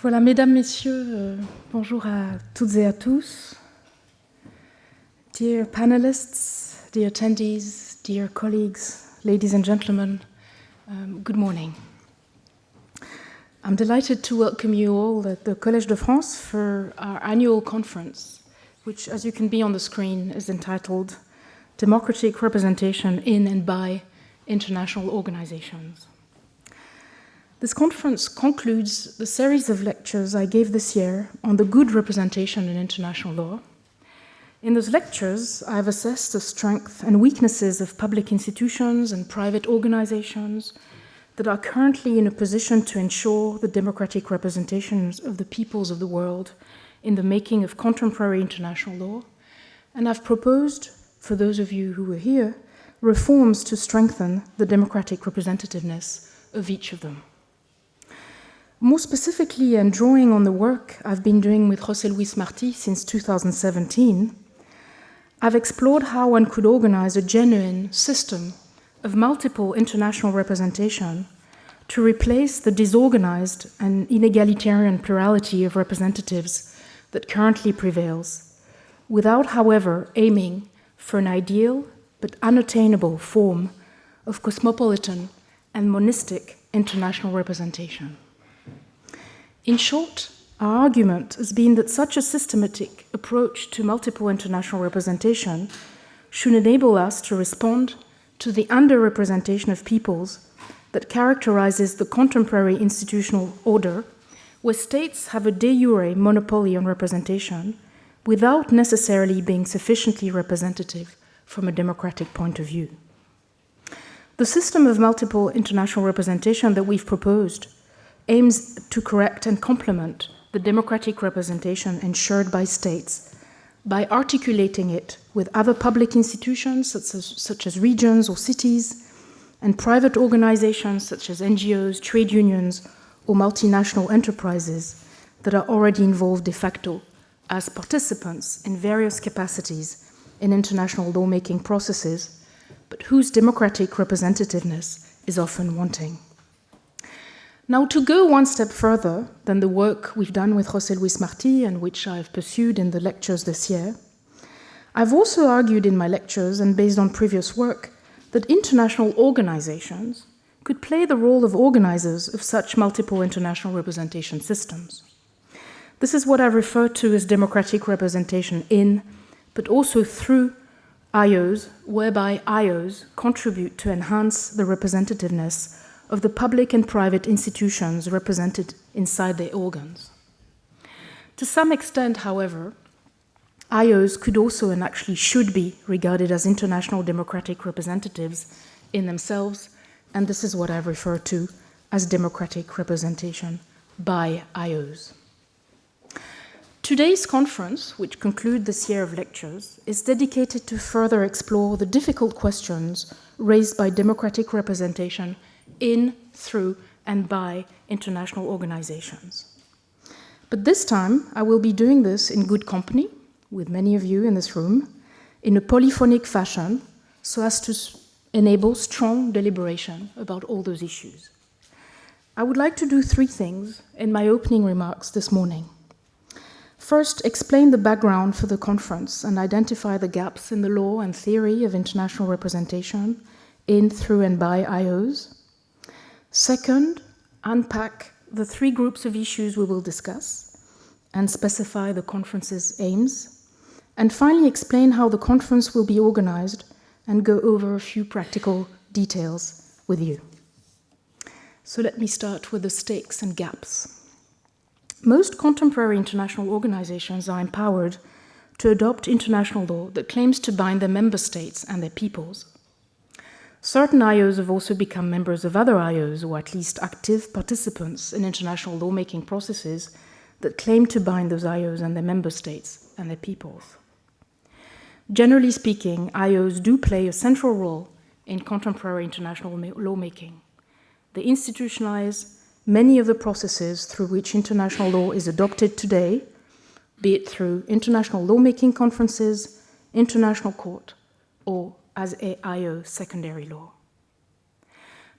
Voilà, mesdames, messieurs, bonjour à toutes et à tous. Dear panelists, dear attendees, dear colleagues, ladies and gentlemen, good morning. I'm delighted to welcome you all at the Collège de France for our annual conference, which, as you can see on the screen, is entitled Democratic Representation in and by International Organizations. This conference concludes the series of lectures I gave this year on the good representation in international law. In those lectures, I have assessed the strengths and weaknesses of public institutions and private organizations that are currently in a position to ensure the democratic representations of the peoples of the world in the making of contemporary international law, and I've proposed, for those of you who were here, reforms to strengthen the democratic representativeness of each of them. More specifically, and drawing on the work I've been doing with José Luis Martí since 2017, I've explored how one could organize a genuine system of multiple international representation to replace the disorganized and inegalitarian plurality of representatives that currently prevails, without, however, aiming for an ideal but unattainable form of cosmopolitan and monistic international representation. In short, our argument has been that such a systematic approach to multiple international representation should enable us to respond to the underrepresentation of peoples that characterizes the contemporary institutional order, where states have a de jure monopoly on representation without necessarily being sufficiently representative from a democratic point of view. The system of multiple international representation that we've proposed aims to correct and complement the democratic representation ensured by states by articulating it with other public institutions such as regions or cities and private organizations such as NGOs, trade unions, or multinational enterprises that are already involved de facto as participants in various capacities in international lawmaking processes, but whose democratic representativeness is often wanting. Now, to go one step further than the work we've done with José Luis Martí and which I've pursued in the lectures this year, I've also argued in my lectures and based on previous work that international organizations could play the role of organizers of such multiple international representation systems. This is what I refer to as democratic representation in, but also through IOs, whereby IOs contribute to enhance the representativeness of the public and private institutions represented inside their organs. To some extent, however, IOs could also and actually should be regarded as international democratic representatives in themselves, and this is what I refer to as democratic representation by IOs. Today's conference, which concludes this year of lectures, is dedicated to further explore the difficult questions raised by democratic representation in, through, and by international organizations. But this time, I will be doing this in good company, with many of you in this room, in a polyphonic fashion, so as to enable strong deliberation about all those issues. I would like to do three things in my opening remarks this morning. First, explain the background for the conference and identify the gaps in the law and theory of international representation in, through, and by IOs. Second, unpack the three groups of issues we will discuss and specify the conference's aims. And finally, explain how the conference will be organized and go over a few practical details with you. So let me start with the stakes and gaps. Most contemporary international organizations are empowered to adopt international law that claims to bind their member states and their peoples. Certain IOs have also become members of other IOs, or at least active participants in international lawmaking processes that claim to bind those IOs and their member states and their peoples. Generally speaking, IOs do play a central role in contemporary international lawmaking. They institutionalize many of the processes through which international law is adopted today, be it through international lawmaking conferences, international court, or as AIO secondary law.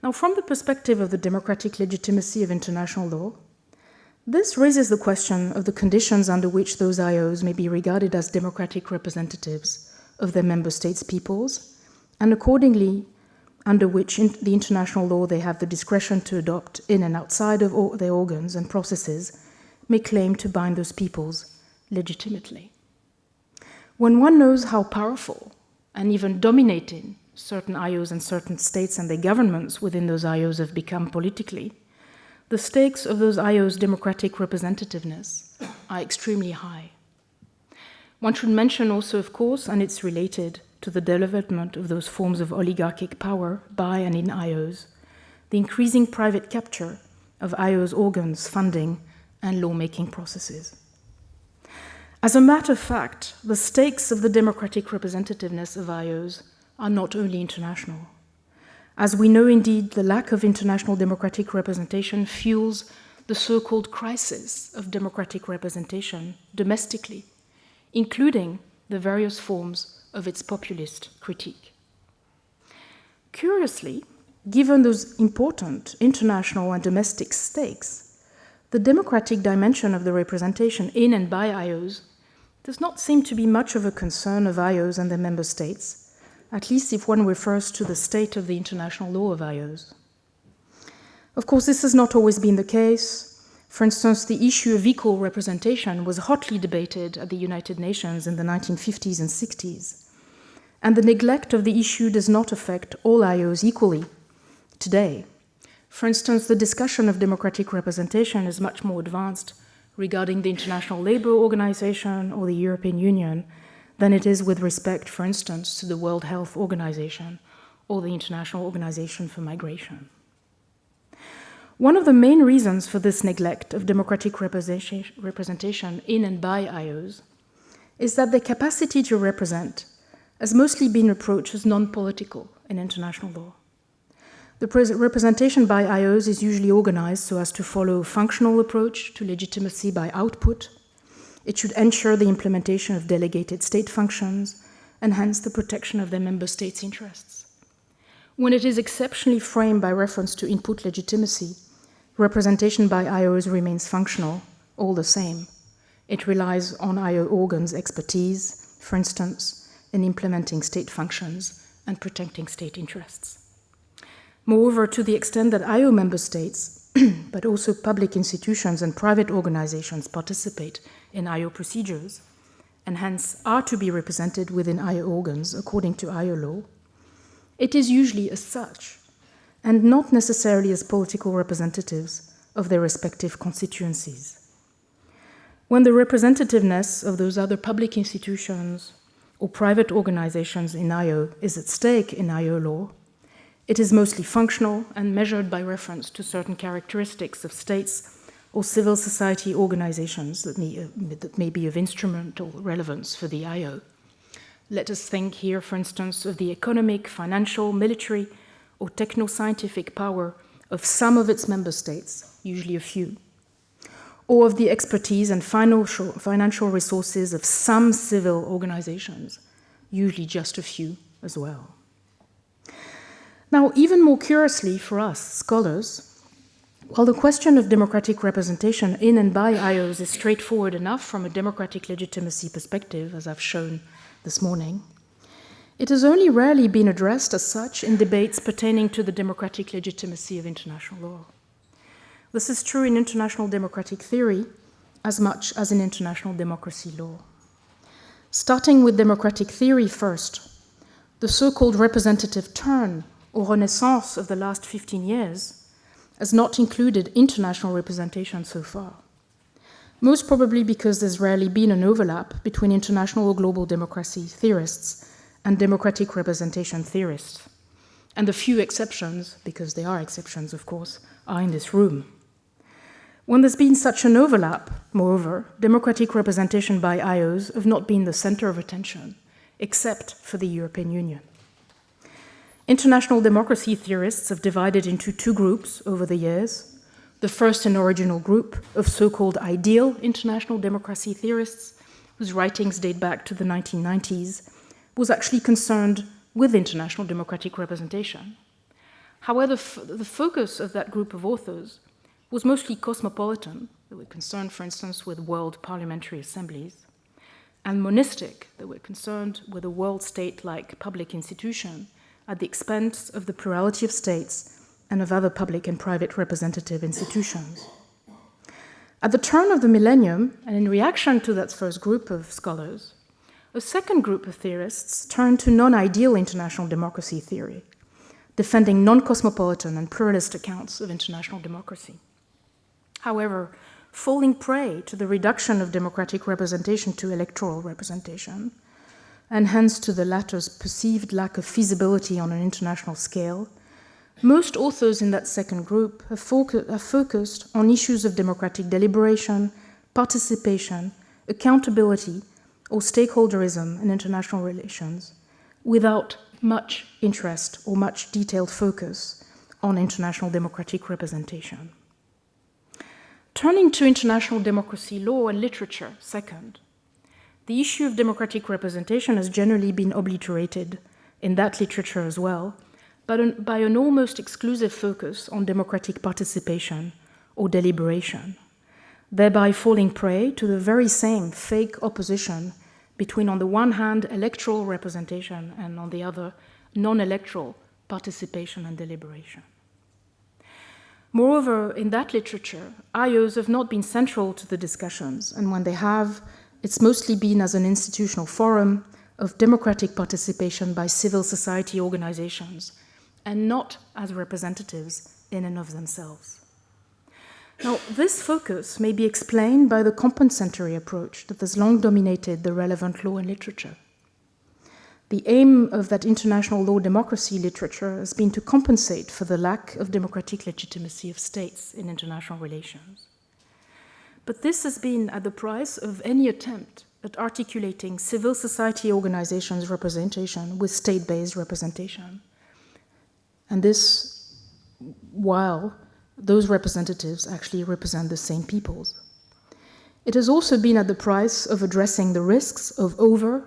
Now, from the perspective of the democratic legitimacy of international law, This raises the question of the conditions under which those IOs may be regarded as democratic representatives of their member states' peoples, and accordingly, under which the international law they have the discretion to adopt in and outside of their organs and processes may claim to bind those peoples legitimately. When one knows how powerful and even dominating certain IOs and certain states and their governments within those IOs have become politically, the stakes of those IOs' democratic representativeness are extremely high. One should mention also, of course, and it's related to the development of those forms of oligarchic power by and in IOs, the increasing private capture of IOs' organs, funding, and lawmaking processes. As a matter of fact, the stakes of the democratic representativeness of IOs are not only international. As we know, indeed, the lack of international democratic representation fuels the so-called crisis of democratic representation domestically, including the various forms of its populist critique. Curiously, given those important international and domestic stakes, the democratic dimension of the representation in and by IOs does not seem to be much of a concern of IOs and their member states, at least if one refers to the state of the international law of IOs. Of course, this has not always been the case. For instance, the issue of equal representation was hotly debated at the United Nations in the 1950s and 60s, and the neglect of the issue does not affect all IOs equally today. For instance, the discussion of democratic representation is much more advanced regarding the International Labour Organization or the European Union than it is with respect, for instance, to the World Health Organization or the International Organization for Migration. One of the main reasons for this neglect of democratic representation in and by IOs is that their capacity to represent has mostly been approached as non-political in international law. The representation by IOs is usually organized so as to follow a functional approach to legitimacy by output. It should ensure the implementation of delegated state functions and hence the protection of their member states' interests. When it is exceptionally framed by reference to input legitimacy, representation by IOs remains functional all the same. It relies on IO organs' expertise, for instance, in implementing state functions and protecting state interests. Moreover, to the extent that IO member states, but also public institutions and private organizations participate in IO procedures, and hence are to be represented within IO organs according to IO law, it is usually as such, and not necessarily as political representatives of their respective constituencies. When the representativeness of those other public institutions or private organizations in IO is at stake in IO law, it is mostly functional and measured by reference to certain characteristics of states or civil society organizations that may be of instrumental relevance for the IO. Let us think here, for instance, of the economic, financial, military, or techno-scientific power of some of its member states, usually a few, or of the expertise and financial resources of some civil organizations, usually just a few as well. Now, even more curiously for us, scholars, while the question of democratic representation in and by IOs is straightforward enough from a democratic legitimacy perspective, as I've shown this morning, it has only rarely been addressed as such in debates pertaining to the democratic legitimacy of international law. This is true in international democratic theory as much as in international democracy law. Starting with democratic theory first, the so-called representative turn or renaissance of the last 15 years has not included international representation so far, most probably because there's rarely been an overlap between international or global democracy theorists and democratic representation theorists. And the few exceptions, because there are exceptions, of course, are in this room. When there's been such an overlap, moreover, democratic representation by IOs have not been the center of attention, except for the European Union. International democracy theorists have divided into two groups over the years. The first and original group of so-called ideal international democracy theorists, whose writings date back to the 1990s, was actually concerned with international democratic representation. However, the focus of that group of authors was mostly cosmopolitan. They were concerned, for instance, with world parliamentary assemblies, and monistic. They were concerned with a world state-like public institution at the expense of the plurality of states and of other public and private representative institutions. At the turn of the millennium, and in reaction to that first group of scholars, a second group of theorists turned to non-ideal international democracy theory, defending non-cosmopolitan and pluralist accounts of international democracy. However, falling prey to the reduction of democratic representation to electoral representation, and hence to the latter's perceived lack of feasibility on an international scale, most authors in that second group have focused on issues of democratic deliberation, participation, accountability, or stakeholderism in international relations, without much interest or much detailed focus on international democratic representation. Turning to international democracy law and literature, second, the issue of democratic representation has generally been obliterated in that literature as well, but by an almost exclusive focus on democratic participation or deliberation, thereby falling prey to the very same fake opposition between, on the one hand, electoral representation and, on the other, non-electoral participation and deliberation. Moreover, in that literature, IOs have not been central to the discussions, and when they have, it's mostly been as an institutional forum of democratic participation by civil society organizations, and not as representatives in and of themselves. Now, this focus may be explained by the compensatory approach that has long dominated the relevant law and literature. The aim of that international law democracy literature has been to compensate for the lack of democratic legitimacy of states in international relations. But this has been at the price of any attempt at articulating civil society organizations' representation with state-based representation. And this, while those representatives actually represent the same peoples. It has also been at the price of addressing the risks of over-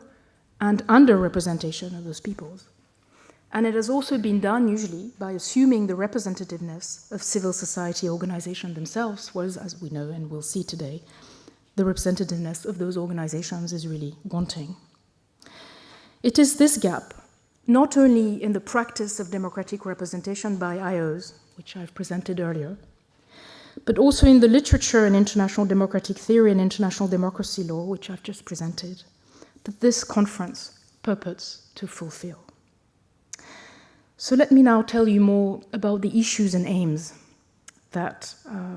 and under-representation of those peoples. And it has also been done usually by assuming the representativeness of civil society organizations themselves, whereas, as we know and we'll see today, the representativeness of those organizations is really wanting. It is this gap, not only in the practice of democratic representation by IOs, which I've presented earlier, but also in the literature in international democratic theory and international democracy law, which I've just presented, that this conference purports to fulfill. So let me now tell you more about the issues and aims that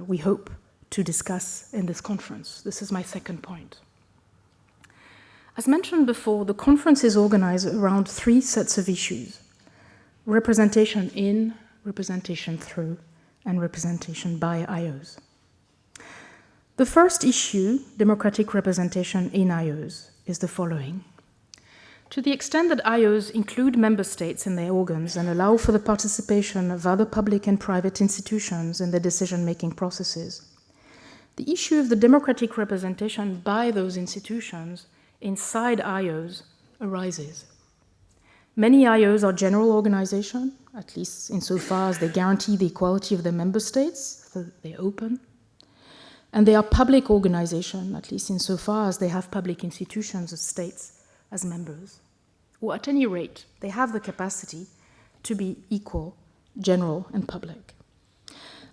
we hope to discuss in this conference. This is my second point. As mentioned before, the conference is organized around three sets of issues: representation in, representation through, and representation by IOs. The first issue, democratic representation in IOs, is the following. To the extent that IOs include member states in their organs and allow for the participation of other public and private institutions in their decision-making processes, the issue of the democratic representation by those institutions inside IOs arises. Many IOs are general organizations, at least insofar as they guarantee the equality of their member states, so they're open. And they are public organizations, at least insofar as they have public institutions of states as members. Or at any rate, they have the capacity to be equal, general, and public.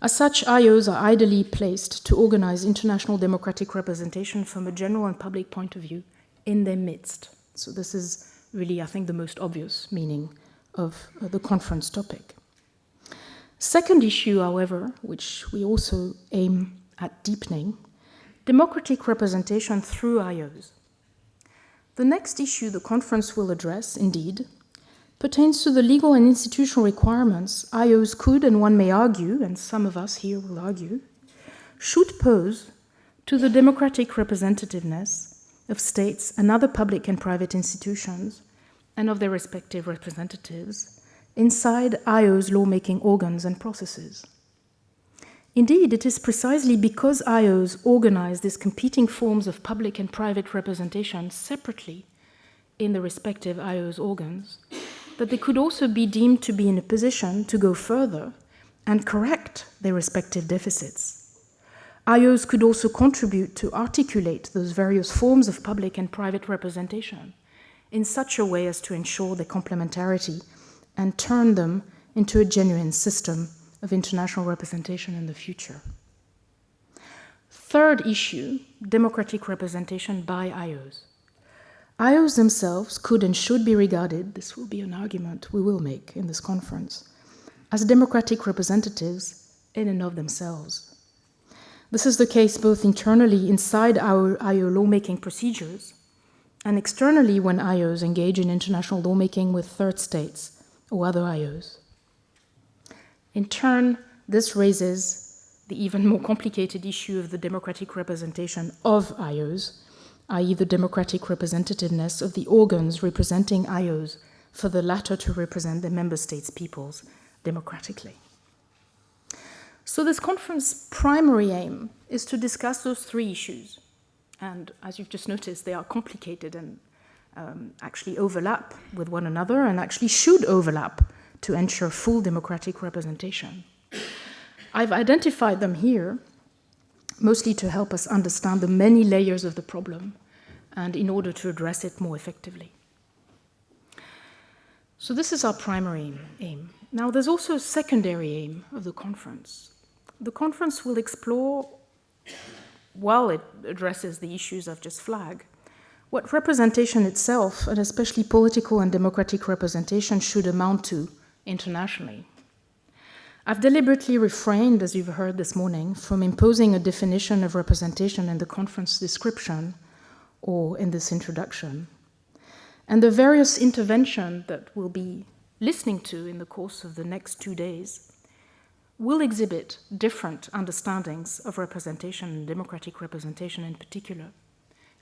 As such, IOs are ideally placed to organize international democratic representation from a general and public point of view in their midst. So this is really, I think, the most obvious meaning of the conference topic. Second issue, however, which we also aim at deepening, democratic representation through IOs. The next issue the conference will address, indeed, pertains to the legal and institutional requirements IOs could, and one may argue, and some of us here will argue, should pose to the democratic representativeness of states and other public and private institutions and of their respective representatives inside IOs' lawmaking organs and processes. Indeed, it is precisely because IOs organize these competing forms of public and private representation separately in the respective IOs' organs that they could also be deemed to be in a position to go further and correct their respective deficits IOs could also contribute to articulate those various forms of public and private representation in such a way as to ensure their complementarity and turn them into a genuine system of international representation in the future. Third issue, democratic representation by IOs. IOs themselves could and should be regarded, this will be an argument we will make in this conference, as democratic representatives in and of themselves. This is the case both internally inside our IO lawmaking procedures and externally when IOs engage in international lawmaking with third states or other IOs. In turn, this raises the even more complicated issue of the democratic representation of IOs, i.e. the democratic representativeness of the organs representing IOs for the latter to represent their member states' peoples democratically. So this conference's primary aim is to discuss those three issues. And as you've just noticed, they are complicated and actually overlap with one another and actually should overlap to ensure full democratic representation. I've identified them here mostly to help us understand the many layers of the problem and in order to address it more effectively. So this is our primary aim. Now there's also a secondary aim of the conference. The conference will explore, while it addresses the issues I've just flagged, what representation itself, and especially political and democratic representation, should amount to internationally. I've deliberately refrained, as you've heard this morning, from imposing a definition of representation in the conference description or in this introduction. And the various interventions that we'll be listening to in the course of the next 2 days will exhibit different understandings of representation and democratic representation in particular.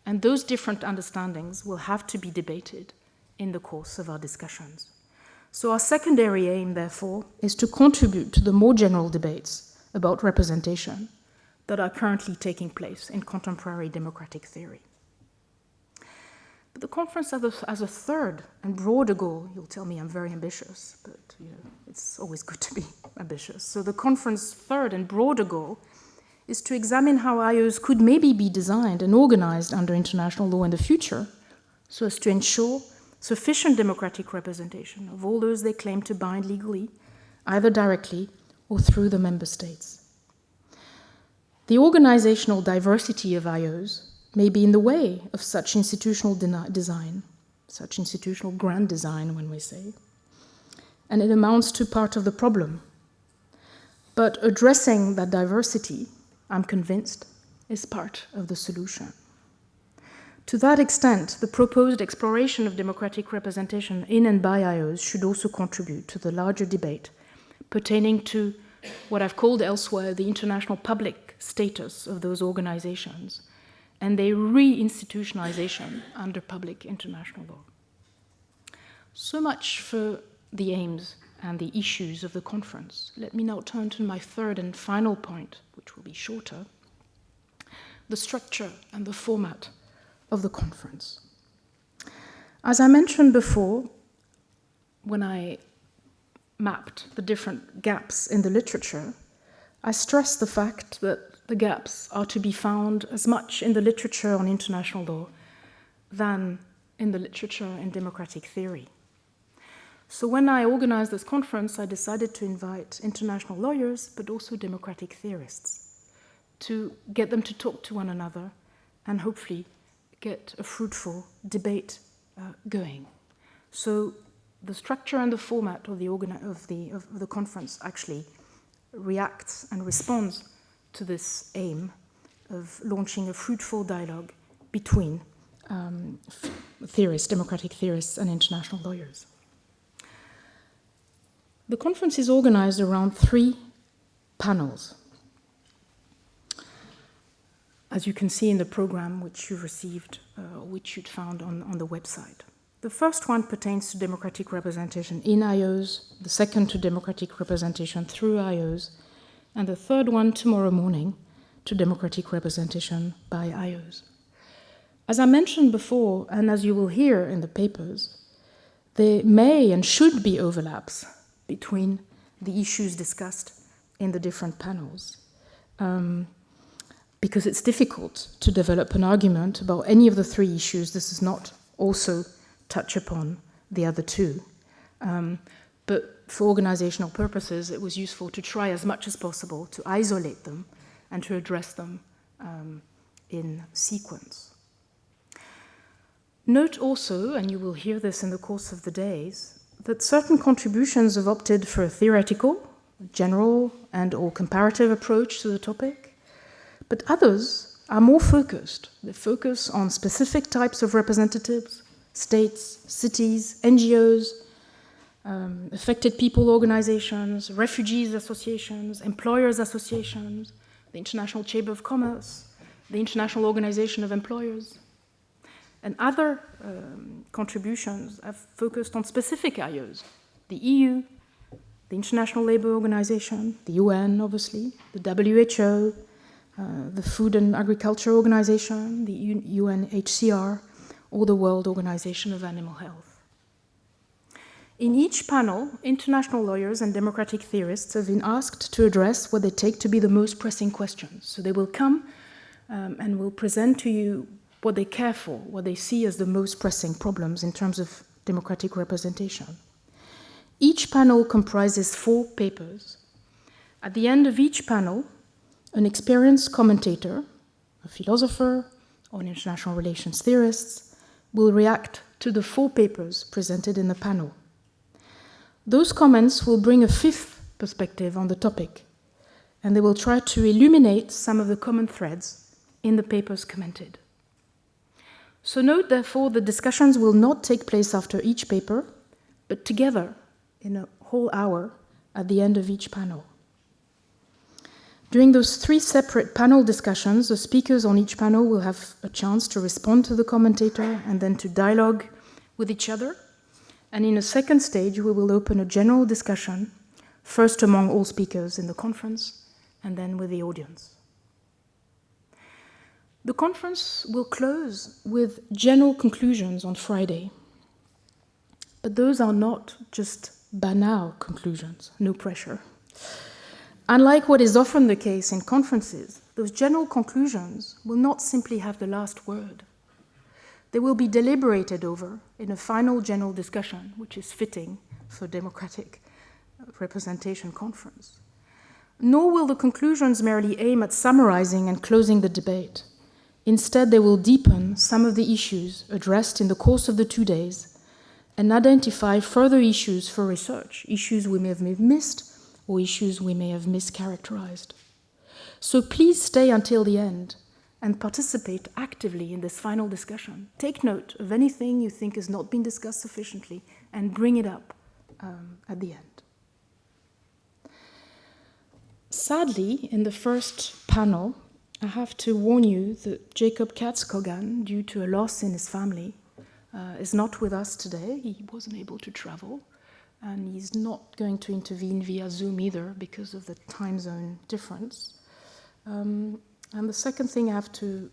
And those different understandings will have to be debated in the course of our discussions. So our secondary aim, therefore, is to contribute to the more general debates about representation that are currently taking place in contemporary democratic theory. But the conference has a third and broader goal. You'll tell me I'm very ambitious, but it's always good to be ambitious. So the conference's third and broader goal is to examine how IOs could maybe be designed and organized under international law in the future so as to ensure sufficient democratic representation of all those they claim to bind legally, either directly or through the member states. The organizational diversity of IOs may be in the way of such institutional design, such institutional grand design, when we say, and it amounts to part of the problem. But addressing that diversity, I'm convinced, is part of the solution. To that extent, the proposed exploration of democratic representation in and by IOs should also contribute to the larger debate pertaining to what I've called elsewhere the international public status of those organizations and their re-institutionalization under public international law. So much for the aims and the issues of the conference. Let me now turn to my third and final point, which will be shorter, the structure and the format of the conference. As I mentioned before, when I mapped the different gaps in the literature, I stressed the fact that the gaps are to be found as much in the literature on international law than in the literature in democratic theory. So when I organized this conference, I decided to invite international lawyers, but also democratic theorists, to get them to talk to one another and hopefully get a fruitful debate going. So the structure and the format of the conference actually reacts and responds to this aim of launching a fruitful dialogue between theorists, democratic theorists, and international lawyers. The conference is organized around 3 panels, as you can see in the program which you received, which you'd found on the website. The first one pertains to democratic representation in IOs, the second to democratic representation through IOs, and the third one tomorrow morning to democratic representation by IOs. As I mentioned before, and as you will hear in the papers, there may and should be overlaps between the issues discussed in the different panels. because it's difficult to develop an argument about any of the three issues. This does not also touch upon the other two. But for organizational purposes, it was useful to try as much as possible to isolate them and to address them in sequence. Note also, and you will hear this in the course of the days, that certain contributions have opted for a theoretical, general, and/or comparative approach to the topic, but others are more focused. They focus on specific types of representatives, states, cities, NGOs, affected people organizations, refugees associations, employers associations, the International Chamber of Commerce, the International Organization of Employers. And other contributions have focused on specific areas: the EU, the International Labour Organization, the UN, obviously, the WHO, the Food and Agriculture Organization, the UNHCR, or the World Organization of Animal Health. In each panel, international lawyers and democratic theorists have been asked to address what they take to be the most pressing questions. So they will come and will present to you what they care for, what they see as the most pressing problems in terms of democratic representation. Each panel comprises 4 papers. At the end of each panel, an experienced commentator, a philosopher, or an international relations theorist will react to the 4 papers presented in the panel. Those comments will bring a 5th perspective on the topic, and they will try to illuminate some of the common threads in the papers commented. So note, therefore, the discussions will not take place after each paper, but together in a whole hour at the end of each panel. During those 3 separate panel discussions, the speakers on each panel will have a chance to respond to the commentator and then to dialogue with each other. And in a second stage, we will open a general discussion, first among all speakers in the conference, and then with the audience. The conference will close with general conclusions on Friday. But those are not just banal conclusions, no pressure. Unlike what is often the case in conferences, those general conclusions will not simply have the last word. They will be deliberated over in a final general discussion, which is fitting for democratic representation conference. Nor will the conclusions merely aim at summarizing and closing the debate. Instead, they will deepen some of the issues addressed in the course of the 2 days and identify further issues for research, issues we may have missed or issues we may have mischaracterized. So please stay until the end and participate actively in this final discussion. Take note of anything you think has not been discussed sufficiently and bring it up at the end. Sadly, in the first panel, I have to warn you that Jacob Katz-Kogan, due to a loss in his family, is not with us today. He wasn't able to travel, and he's not going to intervene via Zoom either because of the time zone difference. And the second thing I have to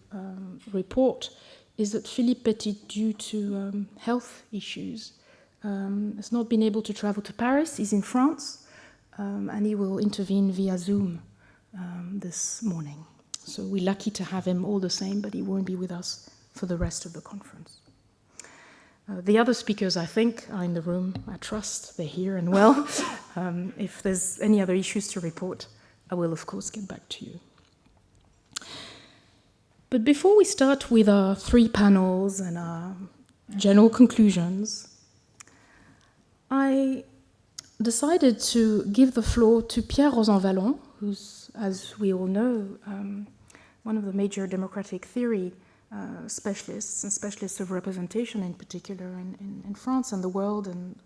report is that Philippe Petit, due to health issues, has not been able to travel to Paris. He's in France, and he will intervene via Zoom this morning. So we're lucky to have him all the same, but he won't be with us for the rest of the conference. The other speakers, I think, are in the room. I trust they're here and well. If there's any other issues to report, I will, of course, get back to you. But before we start with our 3 panels and our general conclusions, I decided to give the floor to Pierre Rosanvallon, who's, as we all know, one of the major democratic theory specialists and specialists of representation in particular in France and the world, and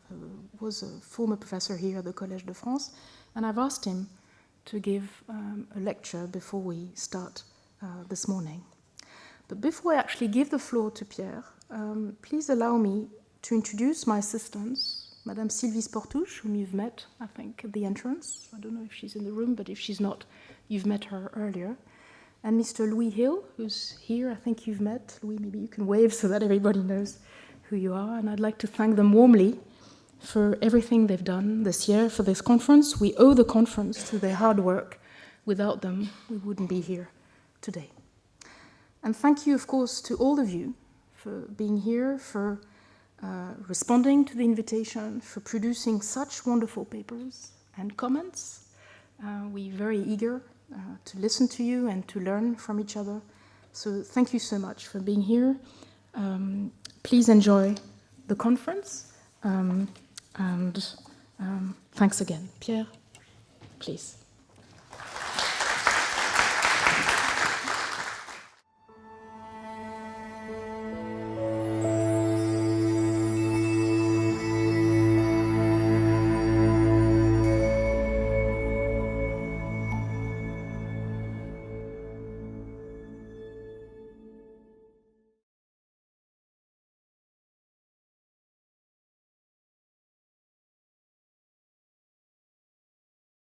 was a former professor here at the Collège de France. And I've asked him to give a lecture before we start this morning. But before I actually give the floor to Pierre, please allow me to introduce my assistants, Madame Sylvie Sportouche, whom you've met, I think, at the entrance. I don't know if she's in the room, but if she's not, you've met her earlier. And Mr. Louis Hill, who's here, I think you've met. Louis, maybe you can wave so that everybody knows who you are. And I'd like to thank them warmly for everything they've done this year for this conference. We owe the conference to their hard work. Without them, we wouldn't be here today. And thank you, of course, to all of you for being here, for responding to the invitation, for producing such wonderful papers and comments. We're very eager to listen to you and to learn from each other. So thank you so much for being here. Please enjoy the conference. And thanks again. Pierre, please.